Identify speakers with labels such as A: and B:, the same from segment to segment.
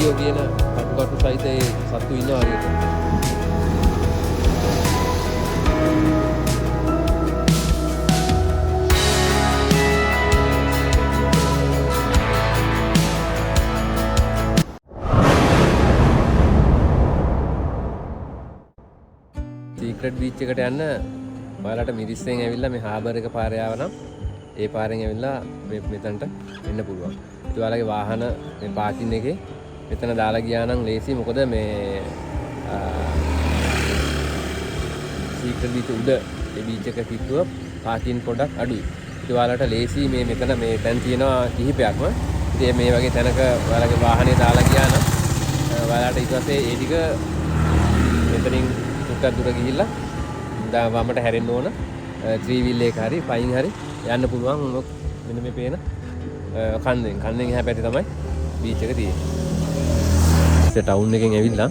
A: Dio කියන කටු සහිත ඒ සත්තු ඉන්නවා හරියට. සීක්‍රට් බීච් එකට යන්න ඔයාලට මිරිස්සෙන් ඇවිල්ලා මේ හාබර් එක පාරේ ආවනම් ඒ පාරෙන් ඇවිල්ලා මේ මෙතනට එන්න පුළුවන්. ඉතින් ඔයාලගේ වාහන මේ පාකින් එකේ මෙතන දාලා ගියා නම් ලේසි. මොකද මේ සීක්‍රට් බීච් උඩ ඒ බීච් එක කිට්ටුව පාකින් පොඩක් අඩුයි. ඉතින් ඔයාලට ලේසි මේ මෙතන මේ තැන් තියෙනවා කිහිපයක්ම. ඉතින් මේ වගේ තැනක ඔයාලගේ වාහනේ දාලා ගියා නම් ඔයාලට ඊට පස්සේ ඒ ටික මෙතනින් ටිකක් දුර ගිහිල්ලා වමට හැරෙන්න ඕන. 3 wheel එක හරි පයින් හරි යන්න පුළුවන්. මෙන්න මේ පේන කන්දෙන් එහා පැත්තේ තමයි බීච් එක තියෙන්නේ. ඒ ටවුන් එකෙන් ඇවිල්ලා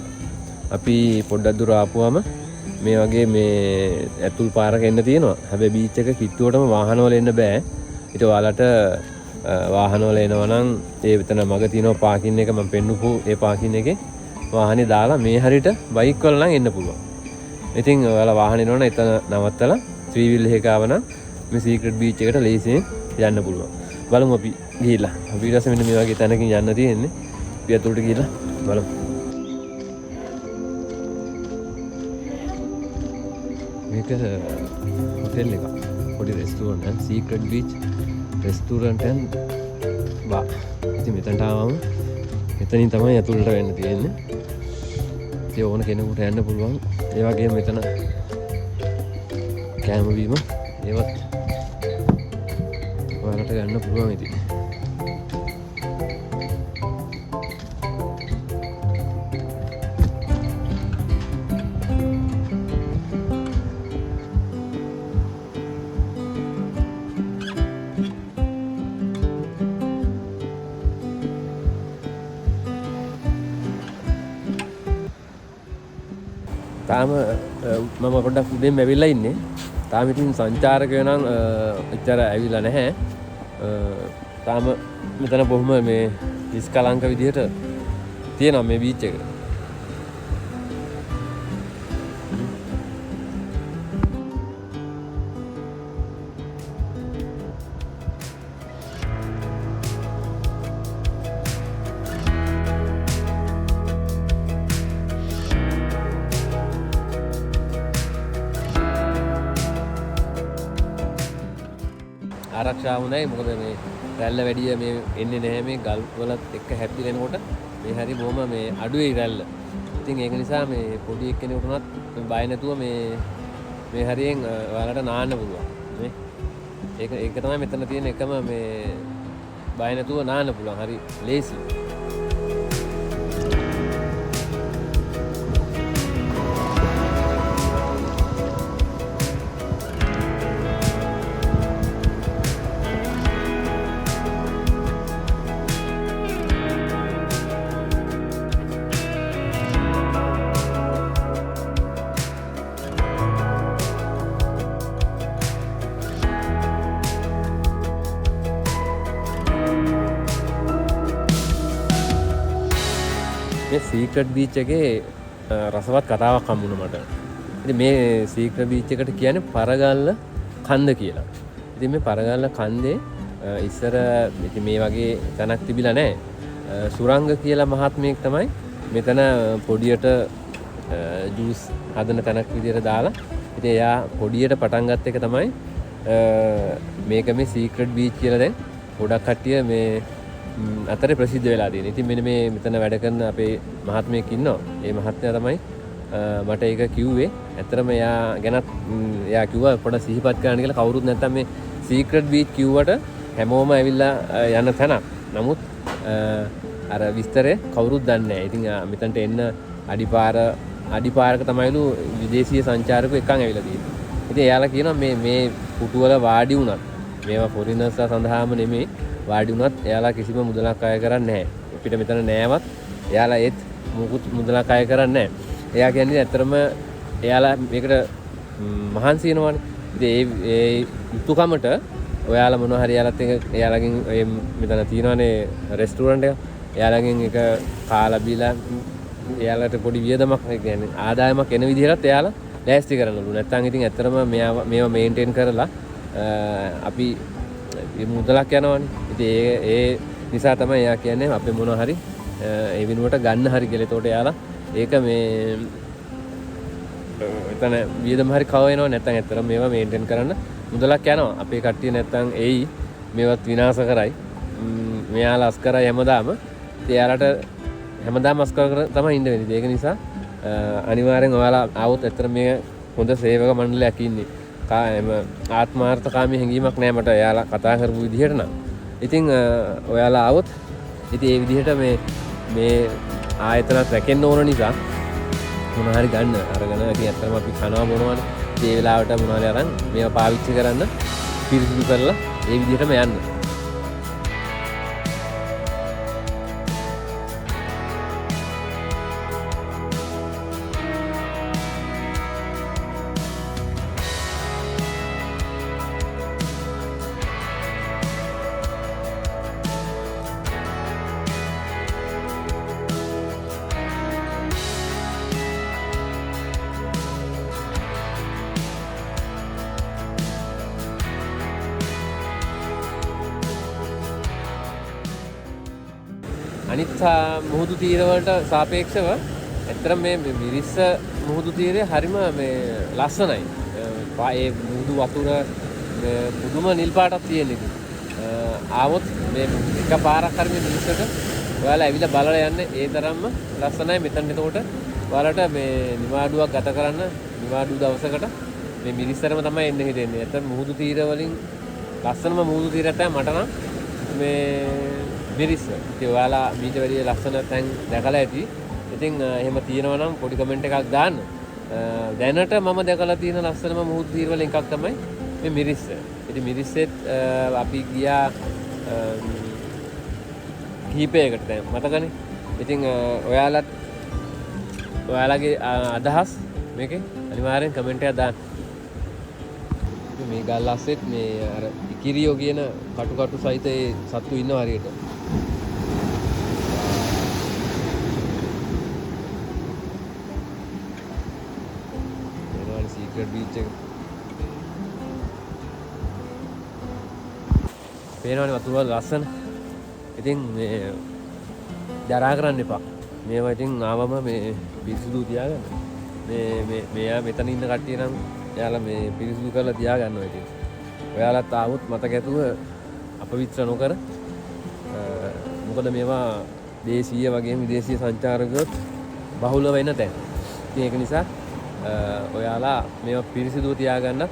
A: අපි පොඩ්ඩක් දුර ආපුවාම මේ වගේ මේ ඇතුල් පාරක එන්න තියෙනවා. හැබැයි බීච් එක කිට්ටුවටම වාහන වල එන්න බෑ. ඊට ඔයාලට වාහන වල එනවා නම් ඒ විතර මග තියෙනවා පාකින් එක මම පෙන්නපු ඒ පාකින් එකේ වාහනේ දාලා මේ හරියට බයික් වල නම් එන්න පුළුවන්. ඉතින් ඔයාලා වාහනේ එනවනම් එතන නවත්තලා 3 wheel එක ආවනම් මේ සීක්‍රට් බීච් එකට ලේසියෙන් යන්න පුළුවන්. බලමු අපි ගිහිල්ලා. අපි ඊට පස්සේ මෙන්න මේ වගේ තැනකින් යන්න තියෙන්නේ. අපි අතුලට ගිහිල්ලා බලමු. මේක හොටෙල් එකක්. පොඩි රෙස්ටුරන්ට් එක. සීක්‍රට් බීච් රෙස්ටුරන්ට් and බා. ඉතින් මෙතනට ආවම මෙතනින් තමයි අතුලට වෙන්න තියෙන්නේ. ඒ ඕන කෙනෙකුට යන්න පුළුවන්. ඒ වගේම මෙතන කෑම බීම ඒවත් ඔයාලට ගන්න පුළුවන් ඉතින්. තාම මම පොඩ්ඩක් උදෙන් ඇවිල්ලා ඉන්නේ. තාම ඉතින් සංචාරකයෝ නම් එච්චර ඇවිල්ලා නැහැ. තාම මෙතන බොහොම මේ නිස්කලංක විදිහට තියෙනවා මේ බීච් එක. ආරක්ෂාව නැහැ. මොකද මේ රැල්ල වැඩිය මේ එන්නේ නැහැ. මේ ගල් වලත් එක්ක හැප්පිරෙනකොට මේ හරි බොහොම මේ අඩුවේ රැල්ල. ඉතින් ඒක නිසා මේ පොඩි එක්කෙනෙකුට උනත් බය නැතුව මේ හරියෙන් ඔයාලට නාන්න පුළුවන්. මේ ඒක තමයි මෙතන තියෙන එකම මේ බය නැතුව නාන්න පුළුවන්. හරි ලේසි. මේ සීක්‍රට් බීච් එකේ රසවත් කතාවක් හම්බුණා මට. ඉතින් මේ සීක්‍රට් බීච් එකට කියන්නේ පරගල්ල කන්ද කියලා. ඉතින් මේ පරගල්ල කන්දේ ඉස්සර ඉතින් මේ වගේ තැනක් තිබිලා නැහැ. සුරංග කියලා මහත්මයෙක් තමයි මෙතන පොඩියට ජූස් හදන තැනක් විදියට දාලා. ඉතින් එයා පොඩියට පටන් ගත්ත එක තමයි මේක මේ සීක්‍රට් බීච් කියලා දැන් ගොඩක් කට්ටිය මේ අතරේ ප්‍රසිද්ධ වෙලා තියෙනවා. ඉතින් මෙන්න මේ මෙතන වැඩ කරන අපේ මහත්මයෙක් ඉන්නවා. ඒ මහත්මයා තමයි මට ඒක කිව්වේ. ඇත්තටම එයා ගැනත් එයා කිව්වා පොඩ්ඩක් සිහිපත් කරන්න කියලා. කවුරුත් නැත්තම් මේ සීක්‍රට් බීච් කිව්වට හැමෝම ඇවිල්ලා යන තැනක්. නමුත් අර විස්තරය කවුරුත් දන්නේ නැහැ. ඉතින් මෙතනට එන්න අඩිපාරක තමයිලු විදේශීය සංචාරකයෝ එකන් ඇවිල්ලා තියෙන්නේ. ඉතින් එයාලා කියනවා මේ පුටු වල වාඩි වුණත් මේවා ෆොරිනර්ස්ලා සඳහාම නෙමෙයි වාඩි වුණත් එයාලා කිසිම මුදලක් අය කරන්නේ නැහැ. අපිට මෙතන නෑවත් එයාලා ඒත් මුකුත් මුදලක් අය කරන්නේ නැහැ. එයා කියන්නේ ඇත්තටම එයාලා මේකට මහන්සි වෙනවානේ. ඉතින් ඒ යුතුයකමට ඔයාලා මොනවා හරි එයාලත් එක එයාලගෙන් මෙතන තියෙනවානේ රෙස්ටුරන්ට් එක. එයාලගෙන් එක කාලා බීලා එයාලට පොඩි වියදමක් කියන්නේ ආදායමක් එන විදිහට එයාලා ලෑස්ති කරනලු. නැත්නම් ඉතින් ඇත්තටම මේවා මේන්ටේන් කරලා අපි මුදලක් යනවනේ. ඉතින් ඒ නිසා තමයි එයා කියන්නේ අපේ මොනවා හරි ඒ විනුවට ගන්න හරි කියලා. ඒතකොට එයාලා ඒක මේ එතන වියදම හරි කව වෙනව නැත්නම් ඇත්තටම මේවා මේන්ටේන් කරන්න මුදලක් යනවා. අපේ කට්ටිය නැත්නම් එයි මේවත් විනාශ කරයි. මෙයාලා අස් කරයි හැමදාම. ඉතින් එයාලට හැමදාම අස් කර තමයි ඉන්න වෙන්නේ. ඒක නිසා අනිවාර්යෙන් ඔයාලා ආවොත් ඇත්තට මේ හොඳ සේවක මණ්ඩලයක් ඉන්නේ. ආත්මාර්ථකාමී හැඟීමක් නෑ මට එයාලා කතා කරපු විදිහට නම්. ඉතින් ඔයාලා ආවොත් ඉතින් ඒ විදිහට මේ ආයතනත් රැකෙන්න ඕන නිසා මොනවා හරි ගන්න අරගෙන ඉතින් ඇත්තටම අපි කනවා මොනවනේ. ඒ වෙලාවට මොනවාරි අරන් මේවා පාවිච්චි කරන්න පිරිසිදු කරලා ඒ විදිහටම යන්න. අනිත් මුහුදු තීරවලට සාපේක්ෂව ඇත්තටම මේ මිරිස්ස මුහුදු තීරය හරිම මේ ලස්සනයි. ඒ මුහුදු වතුර පුදුම නිල් පාටක් තියෙන ඉතින්. ආවොත් මේ එක පාරක් හරි මේ මිරිස්සට ඔයාලා ඇවිල්ලා බලලා යන්න ඒ තරම්ම ලස්සනයි. මෙතන එතකොට ඔයාලට මේ නිවාඩුවක් ගත කරන්න නිවාඩු දවසකට මේ මිරිස්සරම තමයි එන්න හිතෙන්නේ. ඇත්තට මුහුදු තීර වලින් ලස්සනම මුහුදු තීරයක් තමයි මට නම් මේ මිරිස්ස. ඉතින් ඔයාලා මීට වැඩිය ලස්සන තැන් දැකලා ඇති. ඉතින් එහෙම තියෙනවා නම් පොඩි කමෙන්ට් එකක් දාන්න. දැනට මම දැකලා තියෙන ලස්සනම මුහුදු තීර වල එකක් තමයි මේ මිරිස්ස. ඉතින් මිරිස්සෙත් අපි ගියා කීපයකට දැන් මතකනේ. ඉතින් ඔයාලගේ අදහස් මේකේ අනිවාර්යෙන් කමෙන්ට් එකක් දාන්න. මේ ගල්ලස්සෙත් මේ අර ඉකිරියෝ කියන කටු සහිත ඒ සත්තු ඉන්නවා හරියට. සීක්‍රට් බීච් එක. පේනවනේ වතුර වල ලස්සන. ඉතින් මේ දරා කරන්න එපා. මේවා ඉතින් ආවම මේ පිරිසිදු තියාගන්න. මෙයා මෙතන ඉන්න කට්ටිය නම් එයාලා මේ පිරිසිදු කරලා තියාගන්නවා ඉතින්. ඔයාලත් ආවොත් මතක ඇතුව අපවිත්‍ර නොකර මොකද මේවා දේශීය වගේම විදේශීය සංචාරකයොත් බහුල වෙන තැන්. ඉතින් ඒක නිසා ඔයාලා මේවා පිරිසිදුව තියාගන්න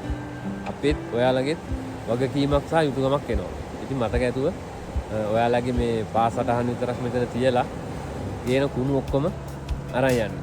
A: අපේත් ඔයාලගේ වගකීමක් සහ යුතුකමක් එනවා. ඉතින් මතක ඇතුව ඔයාලගේ මේ පාසටහන් විතරක් මෙතන තියලා ගේන කුණු ඔක්කොම අරන් යන්න.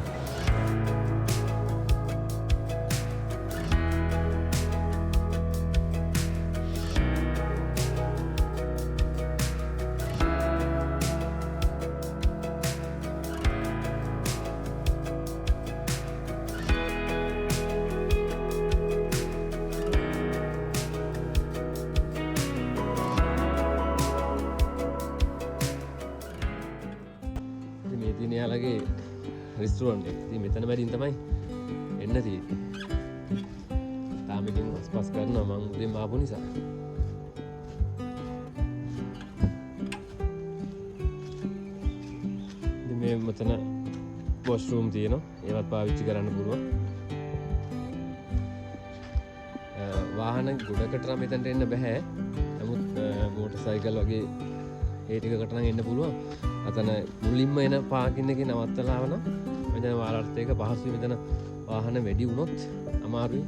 A: යාලගේ රෙස්ටුරන්ට් එක. ඉතින් මෙතන බැරින් තමයි එන්න තියෙන්නේ. තාම ඉතින් පස් කරනවා මම උදේම ආපු නිසා. ඉතින් මේ මෙතන වොෂ්රූම් තියෙනවා. ඒවත් පාවිච්චි කරන්න පුළුවන්. වාහන ගොඩකට නම් මෙතනට එන්න බෑ. නමුත් මෝටර් සයිකල් වගේ ඒ ටිකකට නම් එන්න පුළුවන්. අතන මුලින්ම එන පාකින් එකේ නවත්තලා ආවනම් මෙතන වාරාර්ථ එක පහසුයි. මෙතන වාහන වැඩි වුණොත් අමාරුයි.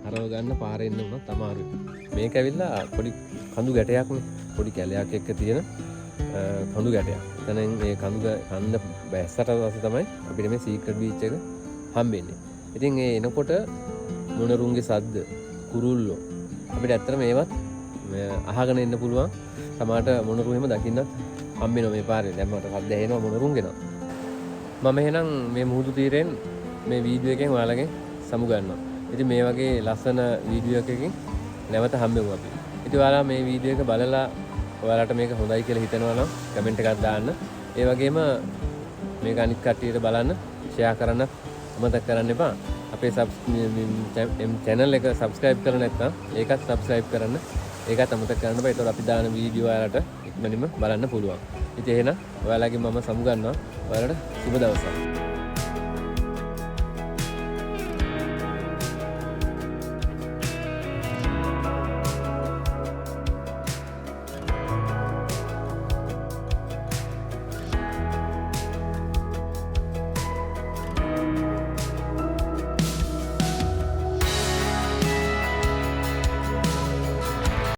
A: හරව ගන්න පාරේ එන්න වුණත් අමාරුයි. මේක ඇවිල්ලා පොඩි කඳු ගැටයක්නේ. පොඩි කැලයක් එක්ක තියෙන කඳු ගැටයක්. එතනින් මේ කඳු කන්ද බැස්සට පස්සේ තමයි අපිට මේ සීක්‍රට් බීච් එක හම්බෙන්නේ. ඉතින් ඒ එනකොට මොනරුන්ගේ සද්ද, කුරුල්ලෝ අපිට ඇත්තට මේවත් අහගෙන ඉන්න පුළුවන්. සමහරට මොනරු එහෙම දකින්නත් හම්බෙනවා මේ පාරේ. දැන් මට සද්ද ඇහෙනවා මොනරුන්ගෙනවා. මම එහෙනම් මේ මුහුදු තීරෙන් මේ වීඩියෝ එකෙන් ඔයාලගෙන් සමු ගන්නවා. ඉතින් මේ වගේ ලස්සන වීඩියෝ එකකින් නැවත හම්බෙමු අපි. ඉතින් ඔයාලා මේ වීඩියෝ එක බලලා ඔයාලට මේක හොඳයි කියලා හිතනවා නම් කමෙන්ට් එකක් දාන්න. ඒ වගේම මේක අනිත් කට්ටියට බලන්න ෂෙයා කරන්න අමතක කරන්න එපා. අපේ channel එක subscribe කරලා නැත්නම් ඒකත් subscribe කරන්න. ඒකත් අමතක කරන්න එපා. ඒතකොට අපි දාන වීඩියෝ ඔයාලට ඉක්මනින්ම බලන්න පුළුවන්. ඉතින් එහෙනම් ඔයාලගෙන් මම සමු ගන්නවා. ඔයාලට සුබ දවසක්.